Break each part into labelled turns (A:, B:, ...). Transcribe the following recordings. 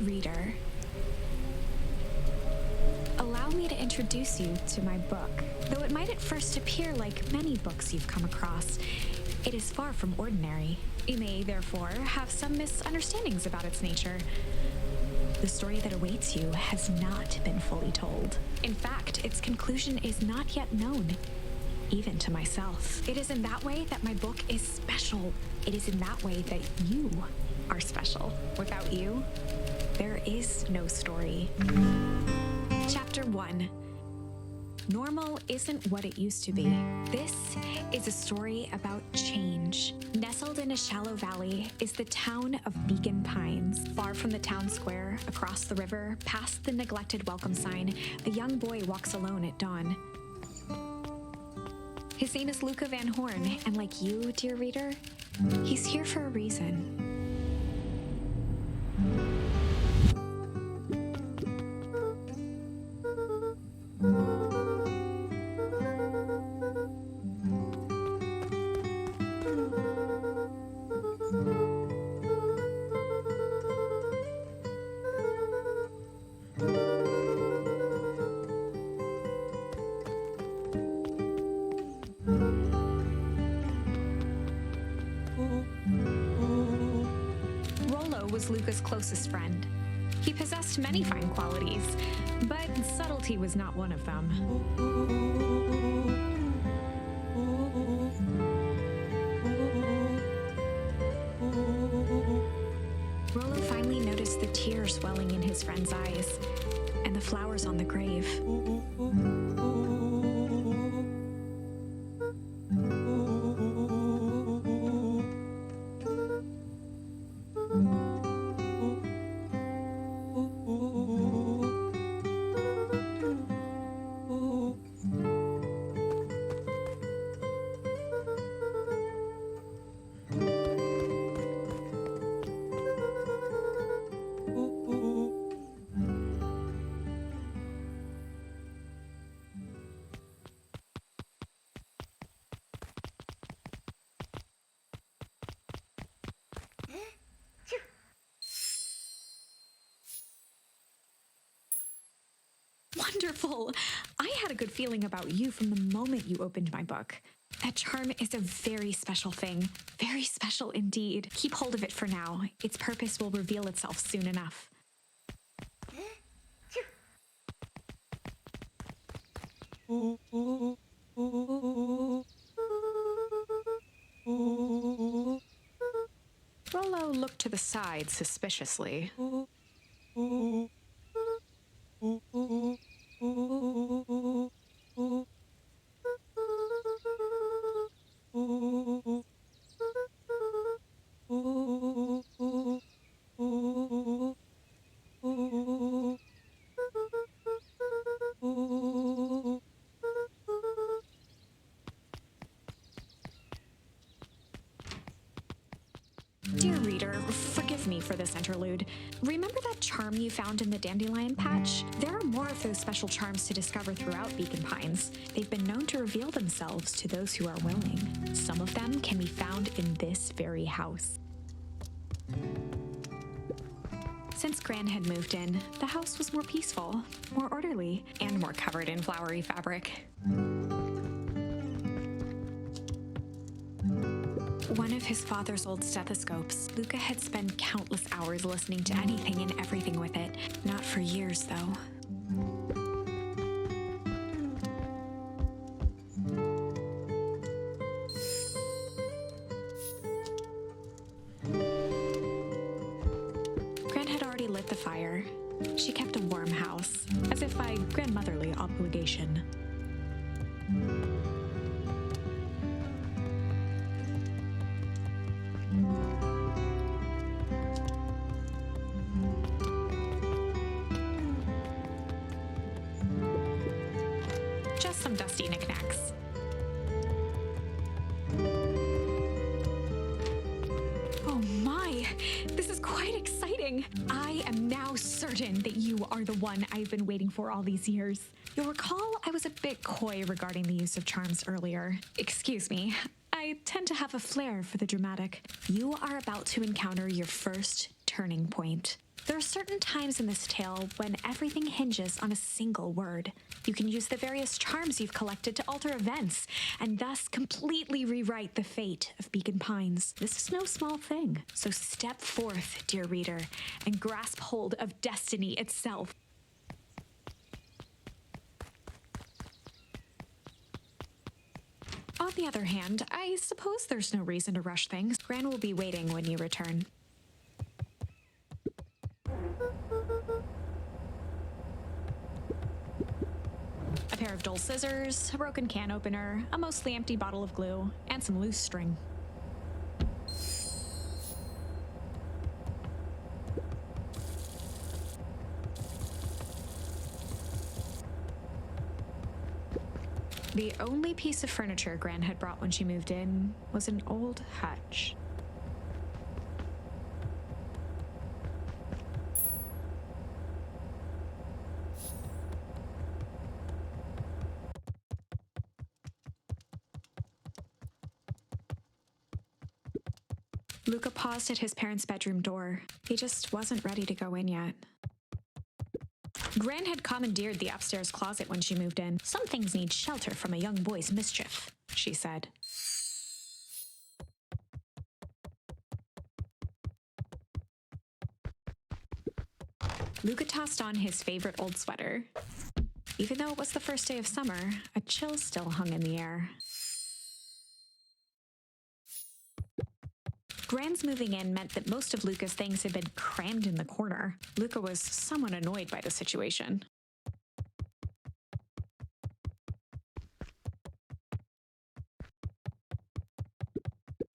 A: reader, allow me to introduce you to my book. Though it might at first appear like many books you've come across, it is far from ordinary. You may, therefore, have some misunderstandings about its nature. The story that awaits you has not been fully told. In fact, its conclusion is not yet known, even to myself. It is in that way that my book is special. It is in that way that you are special. Without you, there is no story. Chapter 1. Normal isn't what it used to be. This is a story about change. Nestled in a shallow valley is the town of Beacon Pines. Far from the town square, across the river, past the neglected welcome sign, a young boy walks alone at dawn. His name is Luca Van Horn, and like you, dear reader, he's here for a reason. Was Luca's closest friend. He possessed many fine qualities, but subtlety was not one of them. Rollo finally noticed the tears welling in his friend's eyes and the flowers on the grave. Wonderful! I had a good feeling about you from the moment you opened my book. That charm is a very special thing. Very special indeed. Keep hold of it for now. Its purpose will reveal itself soon enough. Rollo looked to the side suspiciously. Dear reader, forgive me for this interlude. Remember that charm you found in the dandelion patch? There are more of those special charms to discover throughout Beacon Pines. They've been known to reveal themselves to those who are willing. Some of them can be found in this very house. Since Gran had moved in, the house was more peaceful, more orderly, and more covered in flowery fabric. One of his father's old stethoscopes, Luca had spent countless hours listening to anything and everything with it. Not for years, though. Gran had already lit the fire. She kept a warm house, as if by grandmotherly obligation. Just some dusty knickknacks. Oh my, this is quite exciting. I am now certain that you are the one I've been waiting for all these years. You'll recall I was a bit coy regarding the use of charms earlier. Excuse me, I tend to have a flair for the dramatic. You are about to encounter your first turning point. There are certain times in this tale when everything hinges on a single word. You can use the various charms you've collected to alter events, and thus completely rewrite the fate of Beacon Pines. This is no small thing, so step forth, dear reader, and grasp hold of destiny itself. On the other hand, I suppose there's no reason to rush things. Gran will be waiting when you return. A pair of dull scissors, a broken can opener, a mostly empty bottle of glue, and some loose string. The only piece of furniture Gran had brought when she moved in was an old hutch. Luca paused at his parents' bedroom door. He just wasn't ready to go in yet. Gran had commandeered the upstairs closet when she moved in. Some things need shelter from a young boy's mischief, she said. Luca tossed on his favorite old sweater. Even though it was the first day of summer, a chill still hung in the air. Gran's moving in meant that most of Luca's things had been crammed in the corner. Luca was somewhat annoyed by the situation.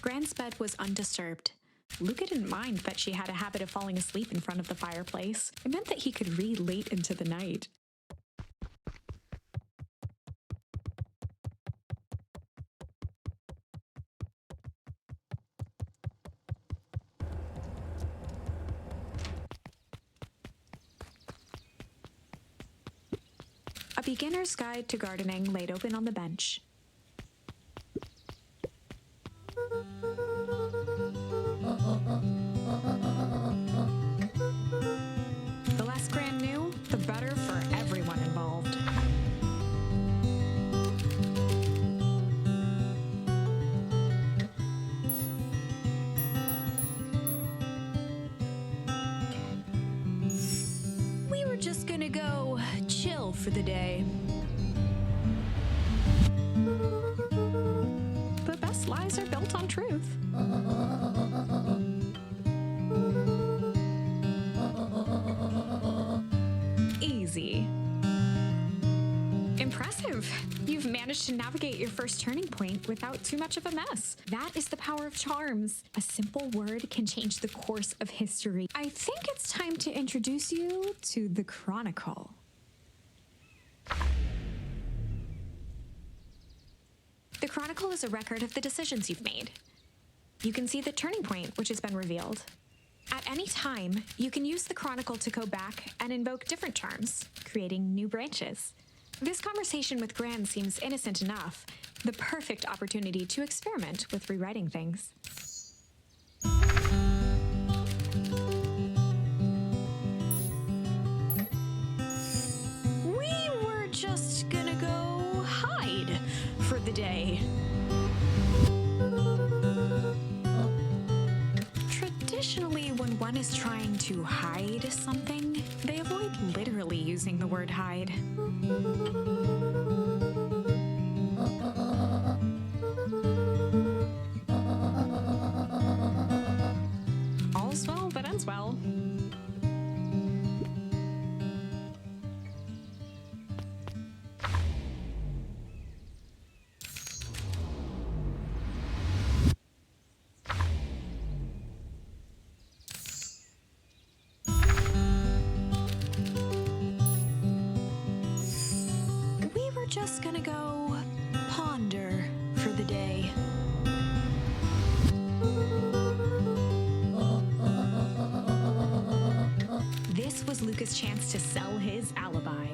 A: Gran's bed was undisturbed. Luca didn't mind that she had a habit of falling asleep in front of the fireplace. It meant that he could read late into the night. A beginner's guide to gardening laid open on the bench. The less Gran knew, the better for everyone involved. We were just gonna go chill for the day. The best lies are built on truth. Easy. Impressive. You've managed to navigate your first turning point without too much of a mess. That is the power of charms. A simple word can change the course of history. I think it's time to introduce you to the Chronicle. The Chronicle is a record of the decisions you've made. You can see the turning point, which has been revealed. At any time, you can use the Chronicle to go back and invoke different charms, creating new branches. This conversation with Gran seems innocent enough, the perfect opportunity to experiment with rewriting things. We were just gonna go hide for the day. Traditionally, when one is trying to hide something, they avoid literally using the word hide. All's well that ends well. Just gonna go ponder for the day. This was Luca's chance to sell his alibi.